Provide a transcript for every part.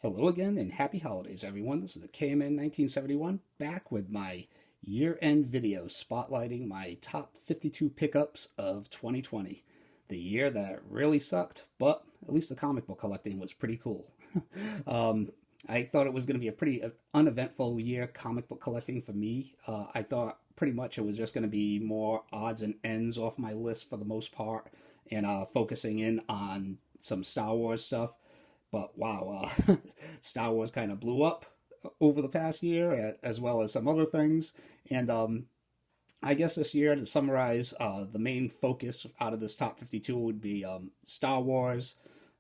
Hello again and happy holidays, everyone. This is the KMN 1971 back with my year-end video spotlighting my top 52 pickups of 2020. The year that really sucked, but at least the comic book collecting was pretty cool. um, I thought it was going to be a pretty uneventful year comic book collecting for me. I thought pretty much it was just going to be more odds and ends off my list for the most part and focusing in on some Star Wars stuff. But wow, Star Wars kind of blew up over the past year, as well as some other things. And I guess this year, to summarize, the main focus out of this top 52 would be Star Wars,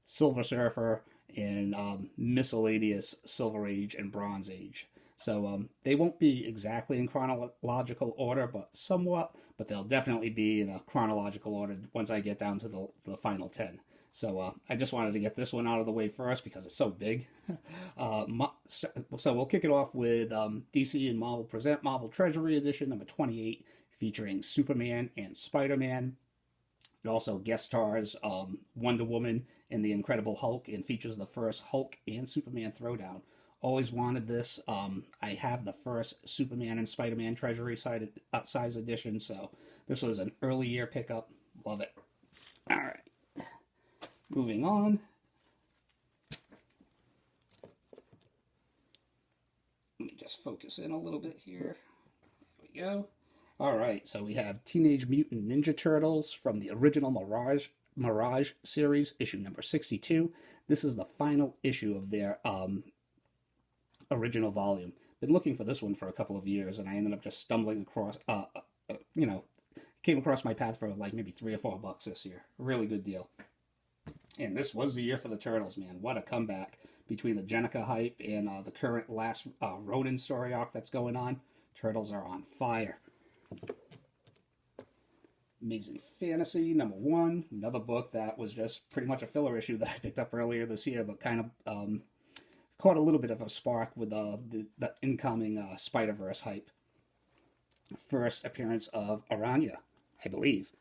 Silver Surfer, and miscellaneous Silver Age and Bronze Age. So they won't be exactly in chronological order, but somewhat. But they'll definitely be in a chronological order once I get down to the final 10. So I just wanted to get this one out of the way first because it's so big. So we'll kick it off with DC and Marvel present Marvel Treasury Edition number 28, featuring Superman and Spider-Man. It also guest stars Wonder Woman and the Incredible Hulk, and features the first Hulk and Superman throwdown. Always wanted this. I have the first Superman and Spider-Man Treasury size edition, so this was an early year pickup. Love it. All right. Moving on. Let me just focus in a little bit here. There we go. All right, so we have Teenage Mutant Ninja Turtles from the original Mirage series, issue number 62. This is the final issue of their original volume. Been looking for this one for a couple of years, and I ended up just stumbling across, came across my path for like maybe $3 or $4 this year. Really good deal. And this was the year for the Turtles, man. What a comeback between the Jennika hype and the current last Ronin story arc that's going on. Turtles are on fire. Amazing Fantasy, number 1. Another book that was just pretty much a filler issue that I picked up earlier this year, but kind of caught a little bit of a spark with the incoming Spider-Verse hype. First appearance of Aranya, I believe.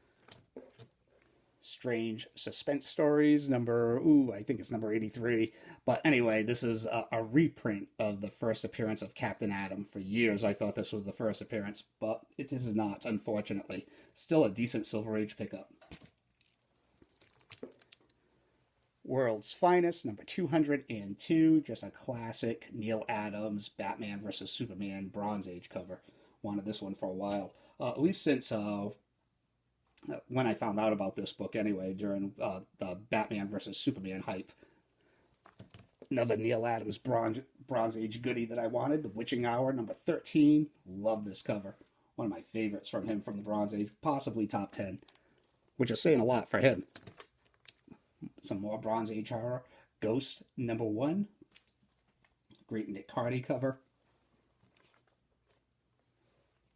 Strange Suspense Stories, I think it's number 83. But anyway, this is a reprint of the first appearance of Captain Atom. For years, I thought this was the first appearance, but it is not, unfortunately. Still a decent Silver Age pickup. World's Finest, number 202. Just a classic Neil Adams, Batman vs. Superman Bronze Age cover. Wanted this one for a while. At least since when I found out about this book anyway, during the Batman vs. Superman hype. Another Neil Adams Bronze Age goodie that I wanted, The Witching Hour, number 13. Love this cover. One of my favorites from him from the Bronze Age, possibly top 10, which is saying a lot for him. Some more Bronze Age horror. Ghost, number 1. Great Nick Hardy cover.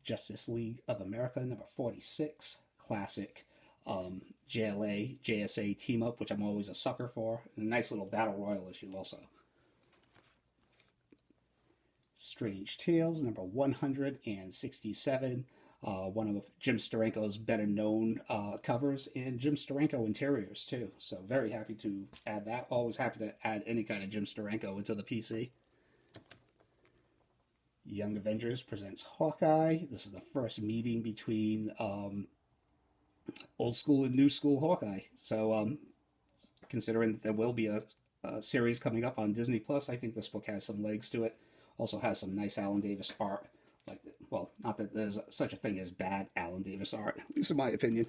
Justice League of America, number 46. Classic JLA, JSA team up, which I'm always a sucker for. And a nice little Battle Royal issue also. Strange Tales, number 167. One of Jim Steranko's better known covers, and Jim Steranko interiors too. So very happy to add that. Always happy to add any kind of Jim Steranko into the PC. Young Avengers presents Hawkeye. This is the first meeting between old school and new school Hawkeye. So considering that there will be a series coming up on Disney Plus, I think this book has some legs to it. Also has some nice Alan Davis art. Well, not that there's such a thing as bad Alan Davis art, at least in my opinion.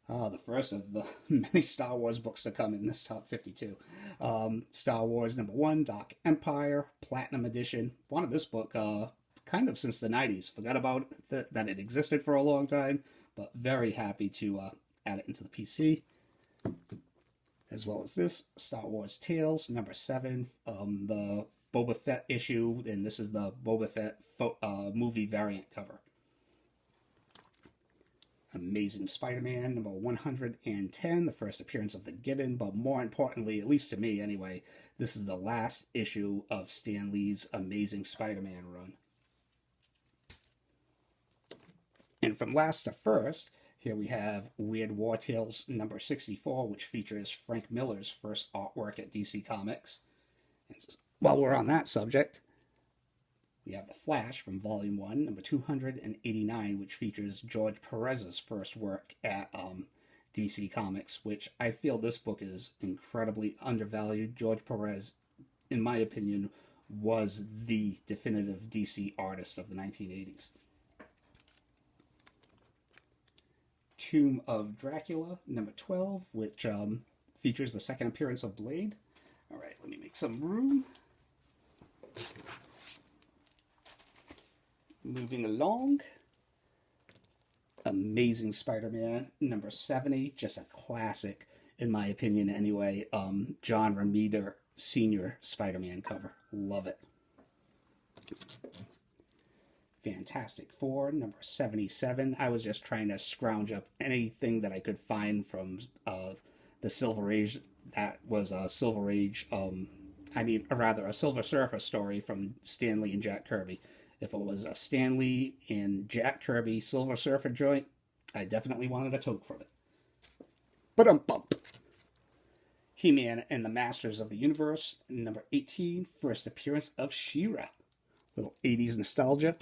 The first of the many Star Wars books to come in this top 52. Star Wars number 1, Dark Empire, Platinum Edition. Wanted this book kind of since the 90s. Forgot about that it existed for a long time, but very happy to add it into the PC. As well as this, Star Wars Tales, number 7, the Boba Fett issue, and this is the Boba Fett movie variant cover. Amazing Spider-Man, number 110, the first appearance of the Gibbon, but more importantly, at least to me anyway, this is the last issue of Stan Lee's Amazing Spider-Man run. And from last to first, here we have Weird War Tales number 64, which features Frank Miller's first artwork at DC Comics. And while we're on that subject, we have The Flash from Volume 1, number 289, which features George Perez's first work at DC Comics, which I feel this book is incredibly undervalued. George Perez, in my opinion, was the definitive DC artist of the 1980s. Tomb of Dracula, number 12, which features the second appearance of Blade. All right, let me make some room. Moving along. Amazing Spider-Man, number 70, just a classic, in my opinion anyway. John Romita Sr. Spider-Man cover. Love it. Fantastic Four, number 77. I was just trying to scrounge up anything that I could find from the Silver Age. That was a Silver Age, a Silver Surfer story from Stan Lee and Jack Kirby. If it was a Stan Lee and Jack Kirby Silver Surfer joint, I definitely wanted a toke from it. But bump. He-Man and the Masters of the Universe, number 18, first appearance of She-Ra. Little 80s nostalgia.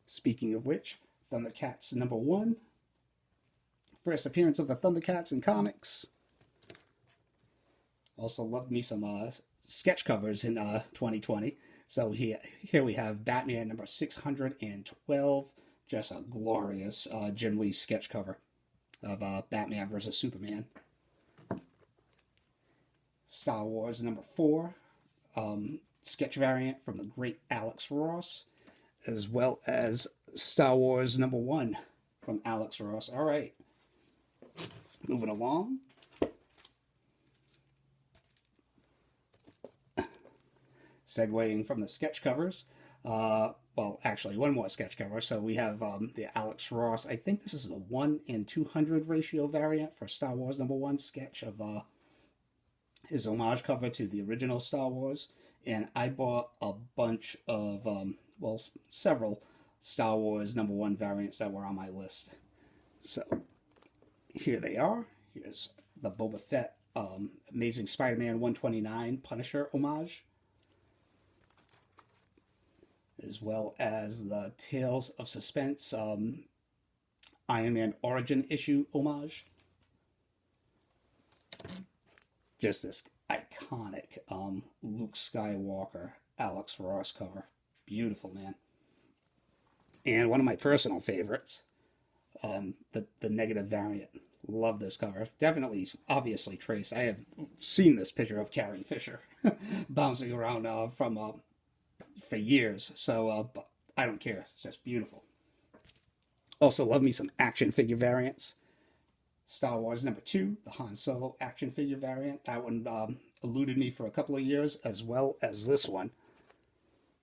Speaking of which, Thundercats, number 1, first appearance of the Thundercats in comics. Also loved me some sketch covers in 2020. So here we have Batman number 612, just a glorious Jim Lee sketch cover of Batman versus Superman. Star Wars number 4, sketch variant from the great Alex Ross, as well as Star Wars number 1 from Alex Ross. All right, moving along. Segueing from the sketch covers, well, actually, one more sketch cover. So we have the Alex Ross. I think this is the 1 in 200 ratio variant for Star Wars number 1 sketch of his homage cover to the original Star Wars. And I bought a bunch of, several Star Wars number 1 variants that were on my list. So here they are. Here's the Boba Fett Amazing Spider-Man 129 Punisher homage, as well as the Tales of Suspense Iron Man Origin issue homage. Just this iconic Luke Skywalker Alex Ross cover. Beautiful, man. And one of my personal favorites, the negative variant. Love this cover. Definitely, obviously traced. I have seen this picture of Carrie Fisher bouncing around for years, so I don't care. It's just beautiful. Also, love me some action figure variants. Star Wars number 2, the Han Solo action figure variant. That one eluded me for a couple of years, as well as this one.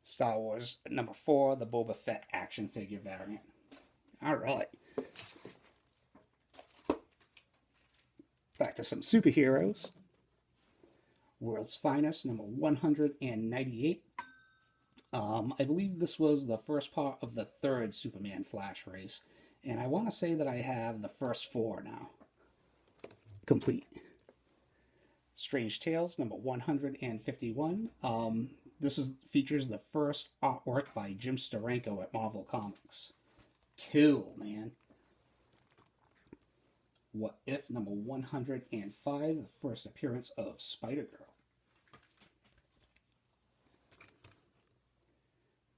Star Wars number 4, the Boba Fett action figure variant. All right. Back to some superheroes. World's Finest, number 198. I believe this was the first part of the 3rd Superman Flash race. And I want to say that I have the first 4 now complete. Strange Tales, number 151. This features the first artwork by Jim Steranko at Marvel Comics. Cool, man. What If, number 105, the first appearance of Spider-Girl.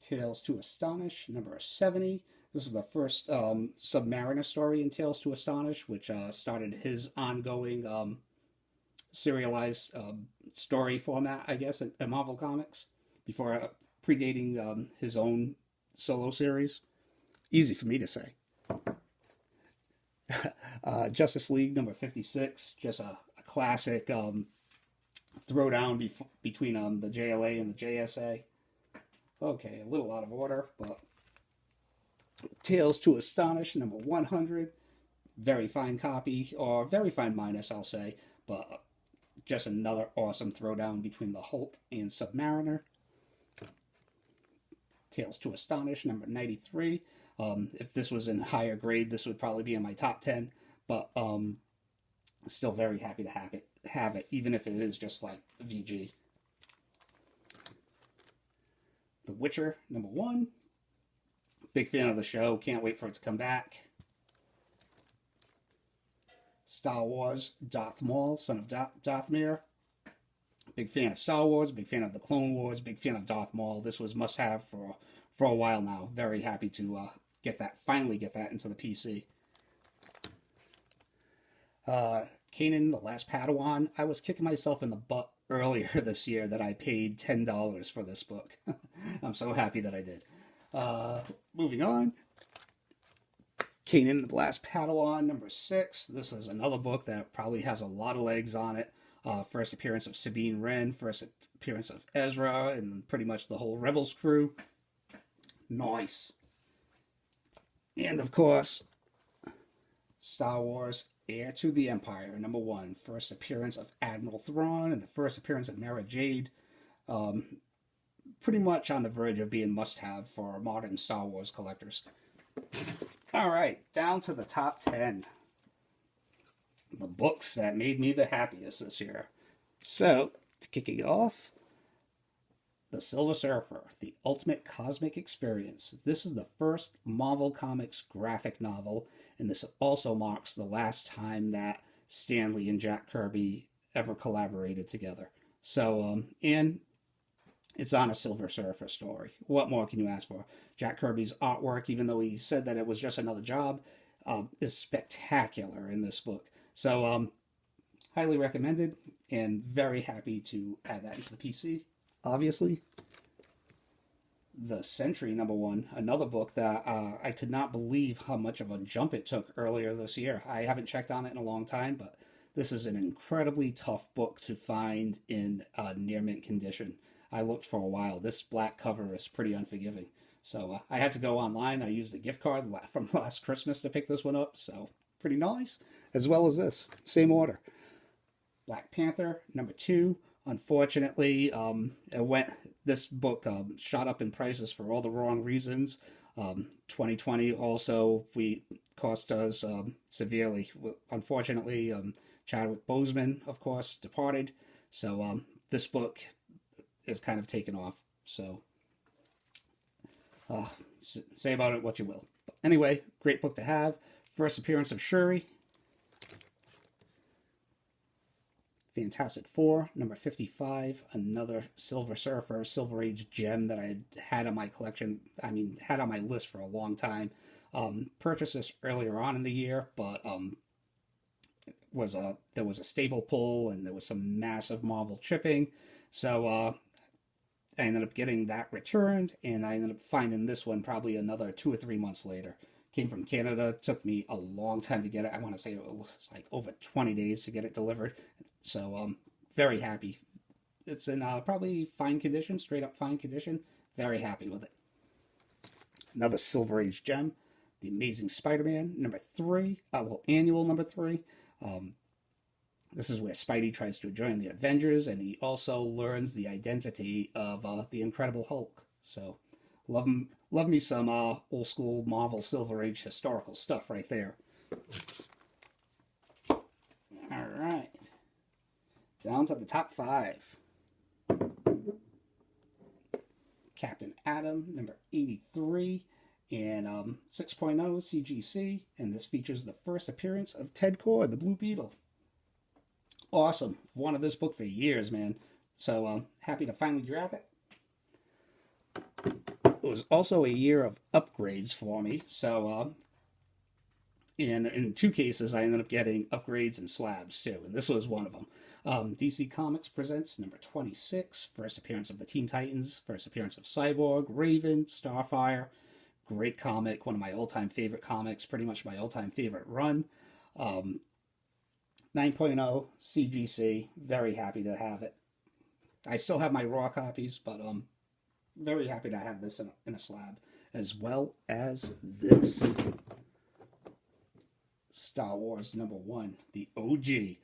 Tales to Astonish, number 70. This is the first Submariner story in Tales to Astonish, which started his ongoing serialized story format, I guess, at Marvel Comics, before predating his own solo series. Easy for me to say. Justice League, number 56, just a classic throwdown between the JLA and the JSA. Okay, a little out of order, but Tales to Astonish, number 100. Very fine copy, or very fine minus, I'll say, but just another awesome throwdown between the Hulk and Submariner. Tales to Astonish, number 93. If this was in higher grade, this would probably be in my top 10, but still very happy to have it, even if it is just like VG. The Witcher, number 1. Big fan of the show. Can't wait for it to come back. Star Wars, Darth Maul, son of Dathomir. Big fan of Star Wars, big fan of the Clone Wars, big fan of Darth Maul. This was must-have for a while now. Very happy to finally get that into the PC. Kanan, the Last Padawan. I was kicking myself in the butt earlier this year that I paid $10 for this book. I'm so happy that I did. Moving on. Kanan, the Last Padawan, number 6. This is another book that probably has a lot of legs on it. First appearance of Sabine Wren, first appearance of Ezra, and pretty much the whole Rebels crew. Nice. And of course, Star Wars, Heir to the Empire, number 1. First appearance of Admiral Thrawn and the first appearance of Mara Jade. Pretty much on the verge of being must-have for modern Star Wars collectors. All right, down to the top 10. The books that made me the happiest this year. So, to kick it off, The Silver Surfer, The Ultimate Cosmic Experience. This is the first Marvel Comics graphic novel, and this also marks the last time that Stan Lee and Jack Kirby ever collaborated together. So, and it's on a Silver Surfer story. What more can you ask for? Jack Kirby's artwork, even though he said that it was just another job, is spectacular in this book. So, highly recommended, and very happy to add that into the PC, obviously. The Sentry, number 1, another book that I could not believe how much of a jump it took earlier this year. I haven't checked on it in a long time, but this is an incredibly tough book to find in near mint condition. I looked for a while. This black cover is pretty unforgiving. So I had to go online. I used a gift card from last Christmas to pick this one up. So pretty nice. As well as this. Same order. Black Panther, number 2. Unfortunately, this book shot up in prices for all the wrong reasons. 2020 also cost us severely. Unfortunately, Chadwick Boseman, of course, departed. So this book is kind of taken off. So say about it what you will. But anyway, great book to have. First appearance of Shuri. Fantastic Four, number 55, another Silver Surfer, Silver Age gem that I had on my collection, had on my list for a long time. Purchased this earlier on in the year, but there was a stable pull and there was some massive Marvel chipping. So I ended up getting that returned, and I ended up finding this one probably another 2 or 3 months later. Came from Canada, took me a long time to get it. I want to say it was like over 20 days to get it delivered. So very happy. It's in probably fine condition, straight up fine condition. Very happy with it. Another Silver Age gem, The Amazing Spider-Man, number 3. Annual number 3. This is where Spidey tries to join the Avengers, and he also learns the identity of the Incredible Hulk. So, love me some old school Marvel Silver Age historical stuff right there. All right, down to the top 5. Captain Atom, number 83, and 6.0 CGC, and this features the first appearance of Ted Cord, the Blue Beetle. Awesome. Wanted this book for years, man. So happy to finally grab it. It was also a year of upgrades for me. So in 2 cases, I ended up getting upgrades and slabs too, and this was one of them. DC Comics presents number 26, first appearance of the Teen Titans, first appearance of Cyborg, Raven, Starfire. Great comic, one of my all-time favorite comics, pretty much my all-time favorite run. 9.0 CGC, very happy to have it. I still have my raw copies, but very happy to have this in a slab, as well as this. Star Wars number 1, the OG.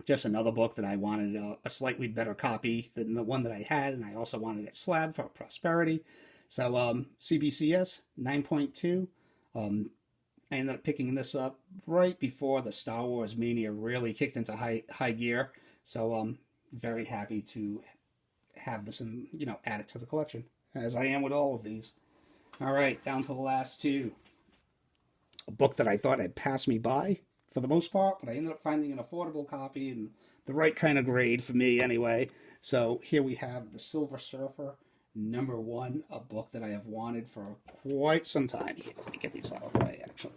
Just another book that I wanted a slightly better copy than the one that I had, and I also wanted it slab for prosperity. So CBCS 9.2. I ended up picking this up right before the Star Wars mania really kicked into high gear. So very happy to have this and, add it to the collection, as I am with all of these. All right, down to the last two. A book that I thought had passed me by for the most part, but I ended up finding an affordable copy and the right kind of grade for me anyway. So here we have The Silver Surfer, #1, a book that I have wanted for quite some time. Here, let me get these out of the way, actually.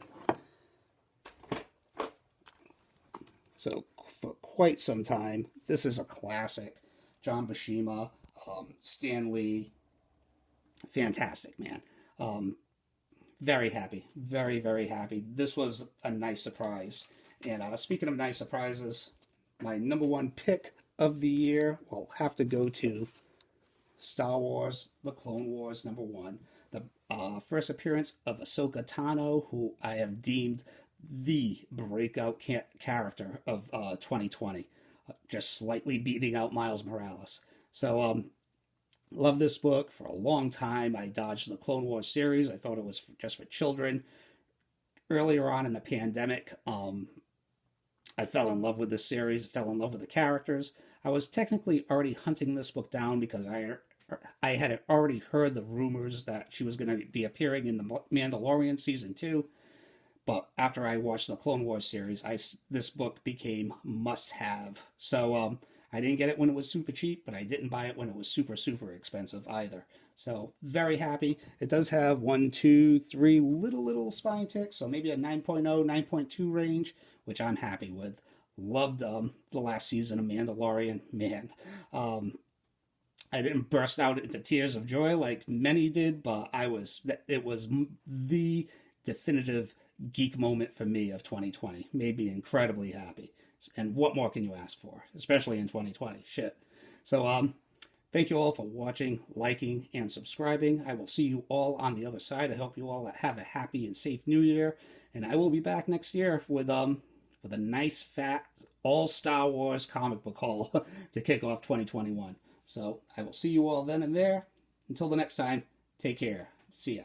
So for quite some time, this is a classic. John Buscema, Stan Lee, fantastic, man. Very happy, very, very happy. This was a nice surprise. And speaking of nice surprises, my #1 pick of the year will have to go to Star Wars: The Clone Wars #1. The first appearance of Ahsoka Tano, who I have deemed the breakout character of 2020, just slightly beating out Miles Morales. So, love this book. For a long time, I dodged the Clone Wars series. I thought it was just for children. Earlier on in the pandemic, I fell in love with this series, fell in love with the characters. I was technically already hunting this book down because I had already heard the rumors that she was going to be appearing in the Mandalorian Season 2. But after I watched the Clone Wars series, this book became must-have. So I didn't get it when it was super cheap, but I didn't buy it when it was super, super expensive either. So very happy. It does have 1, 2, 3 little spine ticks, so maybe a 9.0, 9.2 range, which I'm happy with. Loved the last season of Mandalorian. Man, I didn't burst out into tears of joy like many did, but it was the definitive geek moment for me of 2020. Made me incredibly happy. And what more can you ask for, especially in 2020? Shit. So, thank you all for watching, liking, and subscribing. I will see you all on the other side. I hope you all have a happy and safe New Year. And I will be back next year with a nice, fat, all Star Wars comic book haul to kick off 2021. So, I will see you all then and there. Until the next time, take care. See ya.